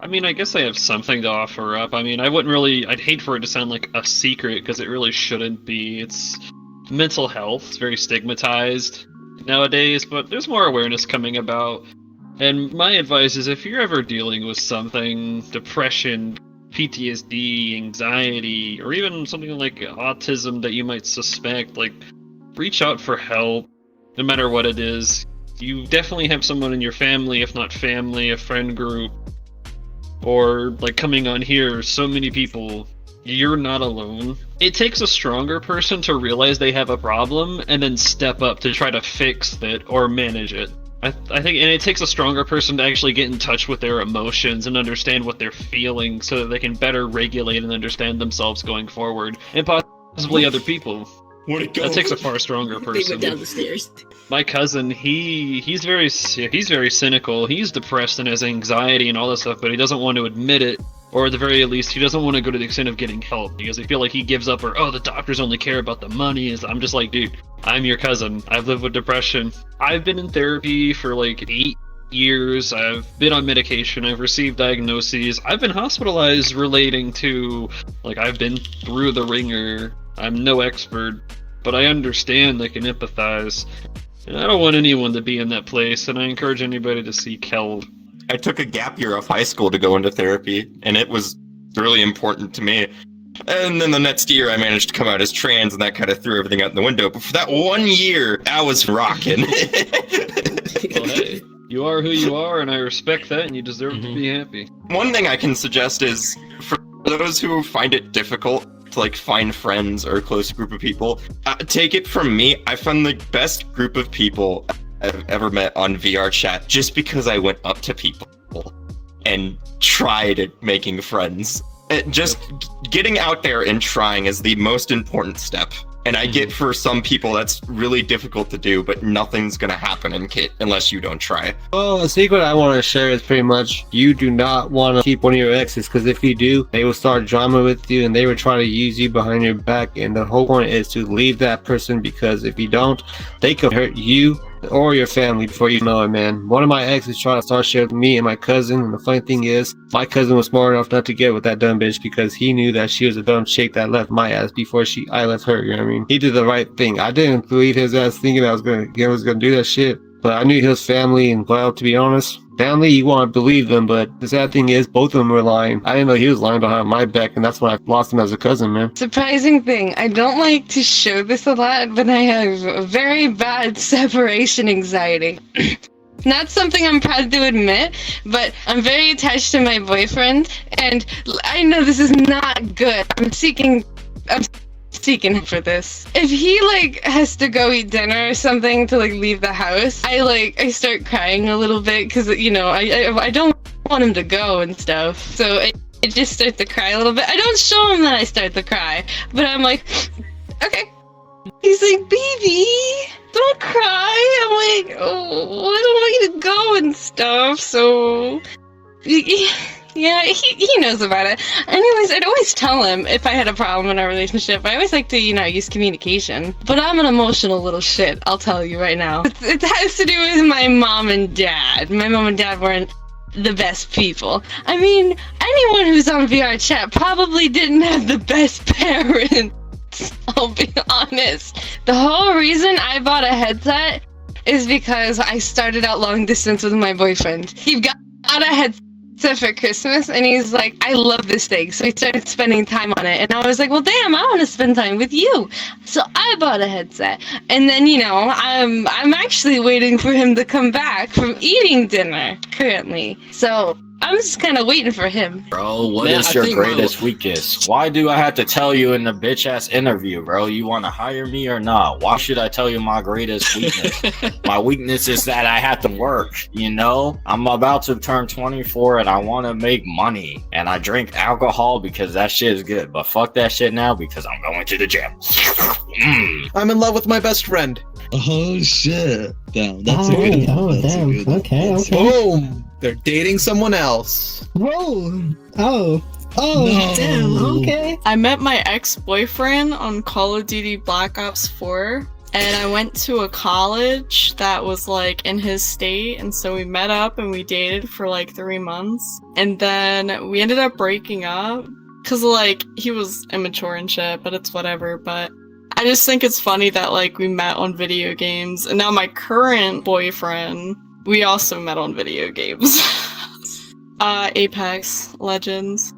I mean, I guess I have something to offer up. I mean, I'd hate for it to sound like a secret, because it really shouldn't be. It's mental health. It's very stigmatized nowadays, but there's more awareness coming about. And my advice is, if you're ever dealing with something, depression, PTSD, anxiety, or even something like autism that you might suspect, like, reach out for help, no matter what it is. You definitely have someone in your family, if not family, a friend group, or like coming on here, so many people. You're not alone. It takes a stronger person to realize they have a problem and then step up to try to fix it or manage it. I think, and it takes a stronger person to actually get in touch with their emotions and understand what they're feeling so that they can better regulate and understand themselves going forward, and possibly other people. Where'd it go? That takes a far stronger person. They went down the stairs. My cousin, he's very cynical. He's depressed and has anxiety and all that stuff, but he doesn't want to admit it, or at the very least, he doesn't want to go to the extent of getting help because I feel like he gives up, or the doctors only care about the money. I'm just like, dude, I'm your cousin. I've lived with depression. I've been in therapy for like 8 years. I've been on medication. I've received diagnoses. I've been hospitalized relating to, like, I've been through the ringer. I'm no expert, but I understand. I can empathize. And I don't want anyone to be in that place, and I encourage anybody to seek help. I took a gap year of high school to go into therapy, and it was really important to me. And then the next year I managed to come out as trans, and that kind of threw everything out the window. But for that 1 year, I was rocking. Well, hey, you are who you are, and I respect that, and you deserve to be happy. One thing I can suggest is, for those who find it difficult to like find friends or a close group of people, take it from me, I found the best group of people I've ever met on VRCHAT just because I went up to people and tried making friends. Just getting out there and trying is the most important step. And I get for some people that's really difficult to do, but nothing's gonna happen unless you don't try. Well, a secret I want to share is pretty much you do not want to keep one of your exes, because if you do, they will start drama with you and they will try to use you behind your back. And the whole point is to leave that person, because if you don't, they could hurt you or your family before you know it, man. One of my exes tried to start shit with me and my cousin, and the funny thing is, my cousin was smart enough not to get with that dumb bitch because he knew that she was a dumb chick that left my ass before I left her, you know what I mean? He did the right thing. I didn't believe his ass thinking I was gonna do that shit, but I knew he was family, and well, to be honest, family, you want to believe them, but the sad thing is, both of them were lying. I didn't know he was lying behind my back, and that's when I lost him as a cousin, man. Surprising thing, I don't like to show this a lot, but I have a very bad separation anxiety. Not something I'm proud to admit, but I'm very attached to my boyfriend, and I know this is not good. I'm seeking for this. If he like has to go eat dinner or something to like leave the house, I start crying a little bit because I don't want him to go and stuff. So I just start to cry a little bit. I don't show him that I start to cry, but I'm like, okay. He's like, baby, don't cry. I'm like, oh, I don't want you to go and stuff. So yeah, he knows about it. Anyways, I'd always tell him if I had a problem in our relationship. I always like to, use communication. But I'm an emotional little shit, I'll tell you right now. It has to do with my mom and dad. My mom and dad weren't the best people. I mean, anyone who's on VRChat probably didn't have the best parents. I'll be honest. The whole reason I bought a headset is because I started out long distance with my boyfriend. He got a headset for Christmas, and he's like, I love this thing, so he started spending time on it, and I was like, well, damn, I want to spend time with you, so I bought a headset. And then I'm actually waiting for him to come back from eating dinner currently, so I'm just kind of waiting for him. Bro, what is your greatest weakness? Why do I have to tell you in the bitch-ass interview, bro? You want to hire me or not? Why should I tell you my greatest weakness? My weakness is that I have to work, I'm about to turn 24 and I want to make money. And I drink alcohol because that shit is good. But fuck that shit now because I'm going to the gym. I'm in love with my best friend. Oh, shit. Damn, that's a good one. That's damn. A good one. Okay. Boom! They're dating someone else. Whoa. Oh, No. damn, okay. I met my ex-boyfriend on Call of Duty Black Ops 4. and I went to a college that was like in his state, and so we met up and we dated for like 3 months, and then we ended up breaking up because like he was immature and shit, but it's whatever. But I just think it's funny that like we met on video games, and now my current boyfriend, we also met on video games. Apex Legends.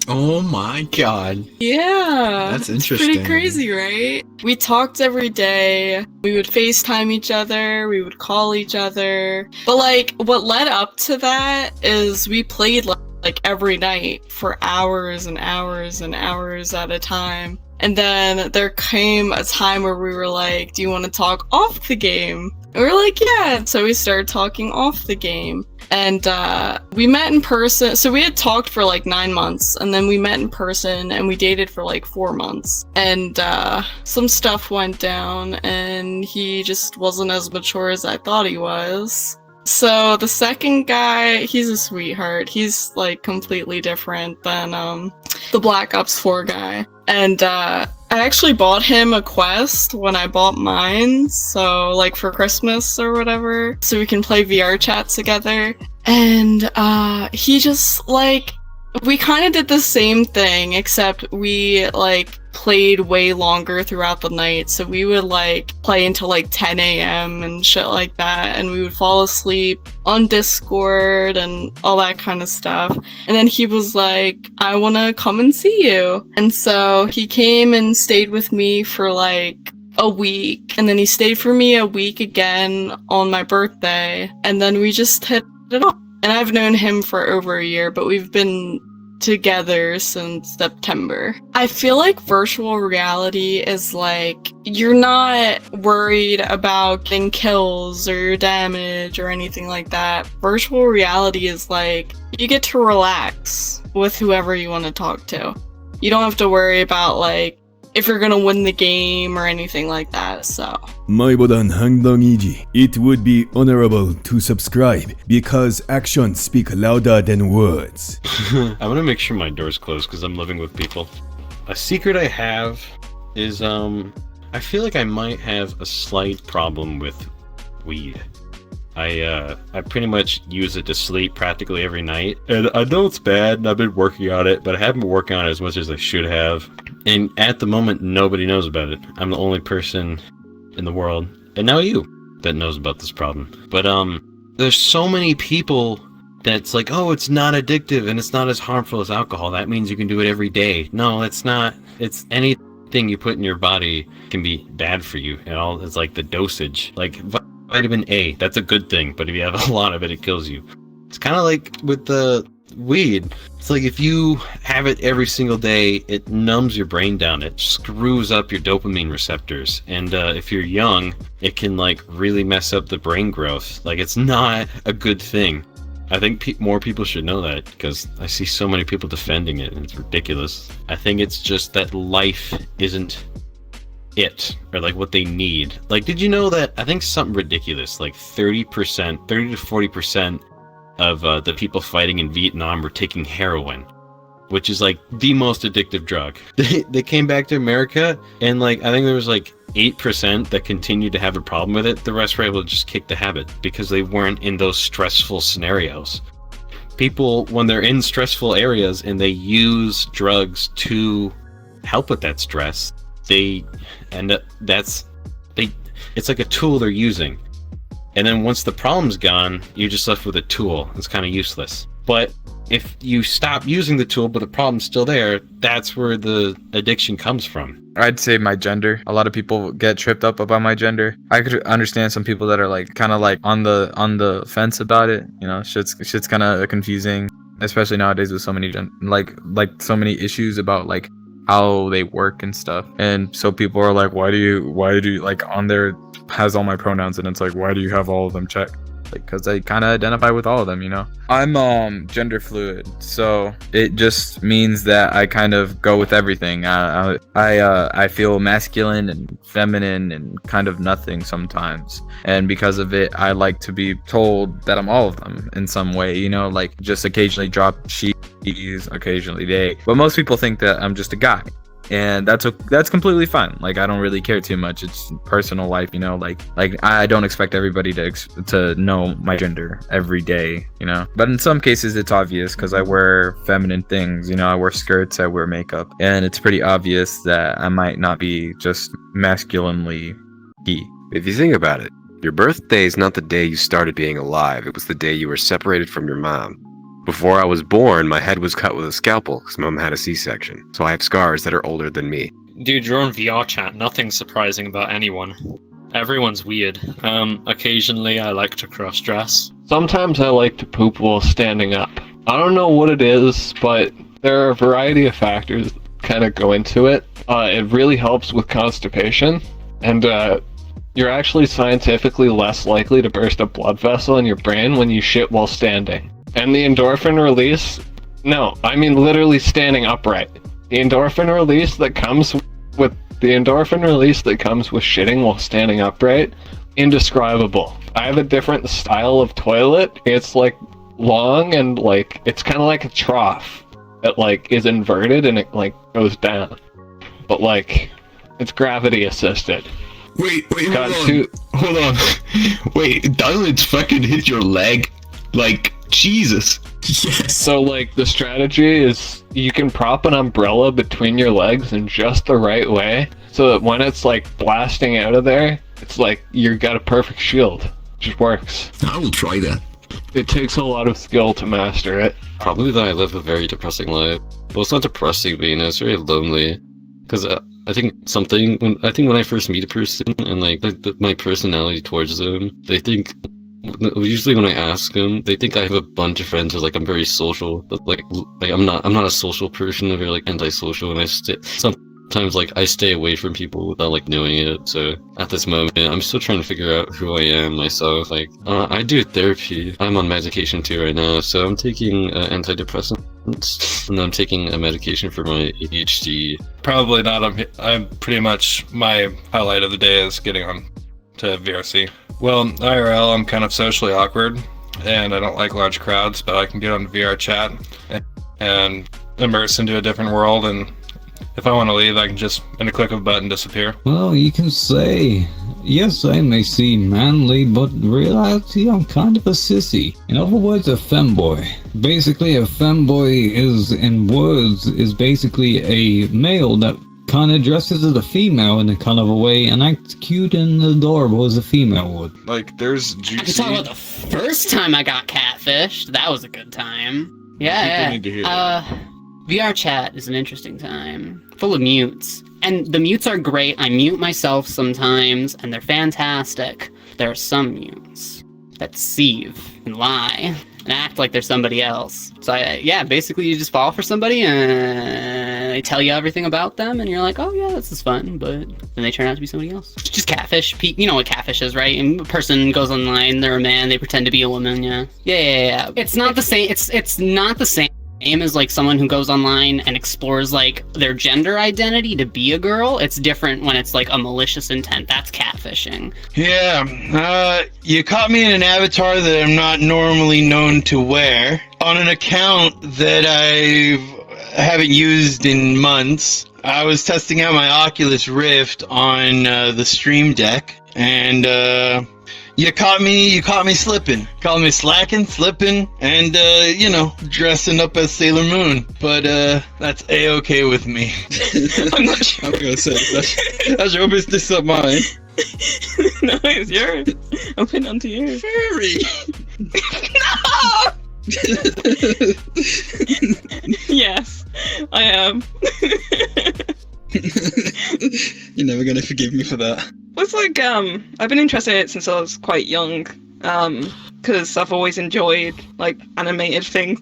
Oh my god. Yeah. That's it's interesting. pretty crazy, right? We talked every day. We would FaceTime each other. We would call each other. But like what led up to that is we played like every night for hours and hours and hours at a time. And then there came a time where we were like, do you want to talk off the game? And we were like, yeah. So we started talking off the game. And we met in person. So we had talked for like 9 months, and then we met in person and we dated for like 4 months. And some stuff went down and he just wasn't as mature as I thought he was. So the second guy, he's a sweetheart. He's like completely different than the Black Ops 4 guy. And I actually bought him a Quest when I bought mine, so like for Christmas or whatever, so we can play VRCHAT together. And he just like, we kind of did the same thing, except we like played way longer throughout the night. So we would like play until like 10 a.m. and shit like that, and we would fall asleep on Discord and all that kind of stuff. And then he was like, I want to come and see you. And so he came and stayed with me for like a week, and then he stayed for me a week again on my birthday, and then we just hit it off. And I've known him for over a year, but we've been together since September. I feel like virtual reality is like, you're not worried about getting kills or damage or anything like that. Virtual reality is like, you get to relax with whoever you want to talk to. You don't have to worry about like, if you're gonna win the game or anything like that, so. 마이보단 행동이지. It would be honorable to subscribe because actions speak louder than words. I want to make sure my door's closed because I'm living with people. A secret I have is I feel like I might have a slight problem with weed. I pretty much use it to sleep practically every night. And I know it's bad and I've been working on it, but I haven't been working on it as much as I should have. And at the moment, nobody knows about it. I'm the only person in the world, and now you, that knows about this problem. But there's so many people that's like, oh, it's not addictive and it's not as harmful as alcohol. That means you can do it every day. No, it's not. It's anything you put in your body can be bad for you. And all it's like the dosage. Like vitamin A, that's a good thing, but if you have a lot of it, it kills you. It's kind of like with the weed. It's like if you have it every single day, it numbs your brain down. It screws up your dopamine receptors. And if you're young, it can like really mess up the brain growth. Like it's not a good thing. I think more people should know that because I see so many people defending it and it's ridiculous. I think it's just that life isn't it, or like what they need. Like, did you know that I think something ridiculous, like 30 to 40% of the people fighting in Vietnam were taking heroin, which is like the most addictive drug. They came back to America, and like I think there was like 8% that continued to have a problem with it. The rest were able to just kick the habit because they weren't in those stressful scenarios. People, when they're in stressful areas and they use drugs to help with that stress, they end up, it's like a tool they're using. And then once the problem's gone, you're just left with a tool. It's kind of useless. But if you stop using the tool, but the problem's still there, that's where the addiction comes from. I'd say my gender. A lot of people get tripped up about my gender. I could understand some people that are like kind of like on the fence about it. You know, shit's kind of confusing, especially nowadays with so many like so many issues about like how they work and stuff. And so people are like, why do you like on there has all my pronouns, and it's like, why do you have all of them checked? Like, because I kind of identify with all of them, you know. I'm gender fluid, so it just means that I kind of go with everything. I feel masculine and feminine and kind of nothing sometimes, and because of it, I like to be told that I'm all of them in some way, you know, like just occasionally drop she's, occasionally they. But most people think that I'm just a guy, and that's completely fine. Like, I don't really care too much. It's personal life, you know. Like I don't expect everybody to know my gender every day, you know. But in some cases, it's obvious because I wear feminine things, you know. I wear skirts, I wear makeup, and it's pretty obvious that I might not be just masculinely he. If you think about it, your birthday is not the day you started being alive. It was the day you were separated from your mom. Before I was born, my head was cut with a scalpel because Mom had a C-section. So I have scars that are older than me. Dude, you're on VR chat. Nothing surprising about anyone. Everyone's weird. Occasionally I like to cross-dress. Sometimes I like to poop while standing up. I don't know what it is, but there are a variety of factors that kind of go into it. It really helps with constipation, and you're actually scientifically less likely to burst a blood vessel in your brain when you shit while standing. And the endorphin release, no, I mean literally standing upright. The endorphin release that comes with shitting while standing upright, indescribable. I have a different style of toilet. It's like long and like it's kind of like a trough that like is inverted and it like goes down, but like it's gravity assisted. Wait, hold on. Wait, doesn't it fucking hit your leg? Like, Jesus. Yes. So like the strategy is you can prop an umbrella between your legs in just the right way so that when it's like blasting out of there, it's like you got a perfect shield. It just works. I will try that. It takes a lot of skill to master it. Probably that I live a very depressing life. Well, it's not depressing, but it's very lonely. Because I think when I first meet a person and like my personality towards them, they think. Usually when I ask them, they think I have a bunch of friends or like I'm very social, but like I'm not a social person. I'm very like antisocial, and sometimes like I stay away from people without like knowing it. So at this moment, I'm still trying to figure out who I am myself. Like I do therapy. I'm on medication too right now, so I'm taking antidepressants, and I'm taking a medication for my ADHD. Probably not. I'm pretty much, my highlight of the day is getting on to VRC. Well, IRL, I'm kind of socially awkward, and I don't like large crowds, but I can get on VR chat and immerse into a different world, and if I want to leave, I can just, in a click of a button, disappear. Well, you can say, yes, I may seem manly, but in reality, I'm kind of a sissy. In other words, a femboy. Basically, a femboy is basically a male that kind of dresses as a female in a kind of a way and acts cute and adorable as a female would. Like, there's I juicy. can talk about the first time I got catfished. That was a good time. Yeah, People need to hear that. VR chat is an interesting time. Full of mutes. And the mutes are great. I mute myself sometimes, and they're fantastic. There are some mutes that deceive and lie and act like they're somebody else. So basically you just fall for somebody and they tell you everything about them and you're like, oh yeah, this is fun, but then they turn out to be somebody else. It's just catfish. You know what catfish is, right? And a person goes online, they're a man, they pretend to be a woman, yeah. Yeah. It's not the same. It's not the same as like someone who goes online and explores like their gender identity to be a girl. It's different when it's like a malicious intent. That's catfishing. Yeah, you caught me in an avatar that I'm not normally known to wear on an account that I haven't used in months. I was testing out my Oculus Rift on the Stream Deck, and you caught me slipping. Caught me slacking, slipping, and dressing up as Sailor Moon. But that's a-okay with me. I'm not sure. I'm gonna say that's your business, not mine. No, it's yours. I'm putting onto yours. Furry. No. Yes, I am. You're never gonna forgive me for that. It's like, I've been interested in it since I was quite young, because I've always enjoyed, like, animated things.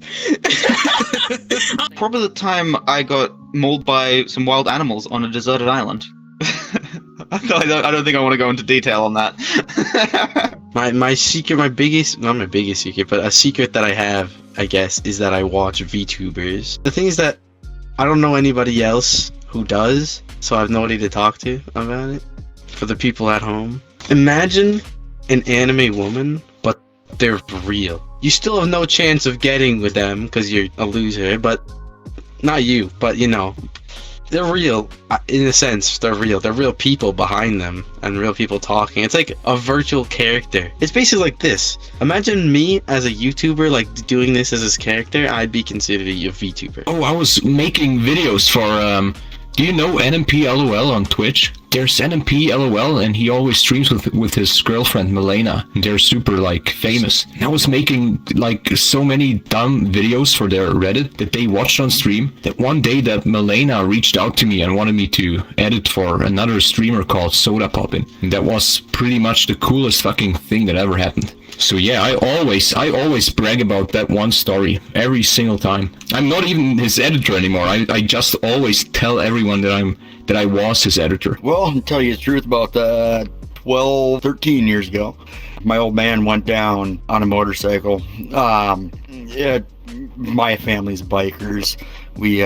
Probably the time I got mauled by some wild animals on a deserted island. I don't think I want to go into detail on that. My secret, not my biggest secret, but a secret that I have, I guess, is that I watch VTubers. The thing is that I don't know anybody else who does, so I have nobody to talk to about it. For the people at home, imagine an anime woman, but they're real. You still have no chance of getting with them because you're a loser, but not you, but they're real. In a sense, they're real. They're real people behind them and real people talking. It's like a virtual character. It's basically like this. Imagine me as a YouTuber, like doing this as his character. I'd be considered a VTuber. Oh, I was making videos for do you know NMP LOL on Twitch? There's NMP LOL and he always streams with his girlfriend Milena. They're super like famous. And I was making like so many dumb videos for their Reddit that they watched on stream that one day that Milena reached out to me and wanted me to edit for another streamer called Soda Poppin'. And that was pretty much the coolest fucking thing that ever happened. So yeah, I always brag about that one story every single time. I'm not even his editor anymore. I just always tell everyone that I was his editor. Well, to tell you the truth, about 12, 13 years ago, my old man went down on a motorcycle. Yeah, my family's bikers. We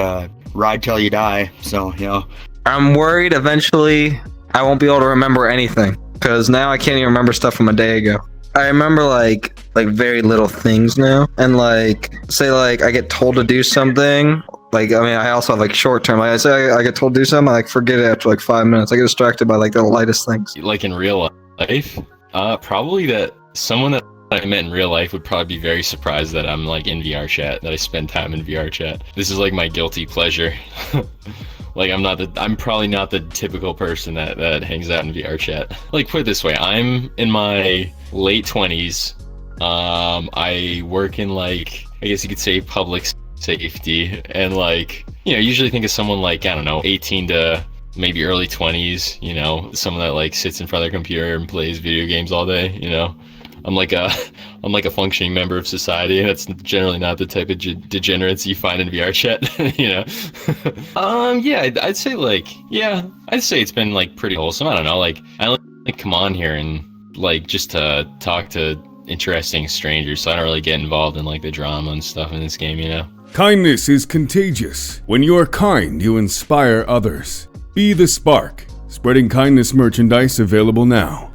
ride till you die. So, you know. I'm worried eventually I won't be able to remember anything because now I can't even remember stuff from a day ago. I remember like very little things now, and like say like I get told to do something. Like I mean I also have like short term. Like I say I get told to do something, I like forget it after like 5 minutes. I get distracted by like the lightest things. Like in real life, probably that someone that I met in real life would probably be very surprised that I'm like in VR chat, that I spend time in VR chat. This is like my guilty pleasure. Like I'm probably not the typical person that hangs out in VR chat. Like put it this way, I'm in my late 20s. I work in like, I guess you could say public safety, and like, you know, usually think of someone like, I don't know, 18 to maybe early 20s, you know, someone that like sits in front of their computer and plays video games all day, you know. I'm like a functioning member of society, and that's generally not the type of degenerates you find in VR chat, you know. Yeah, I'd say like, yeah, I'd say it's been like pretty wholesome. I don't know, like I like come on here and like just to talk to interesting strangers, so I don't really get involved in like the drama and stuff in this game, you know. Kindness is contagious. When you are kind, you inspire others. Be the spark. Spreading kindness merchandise available now.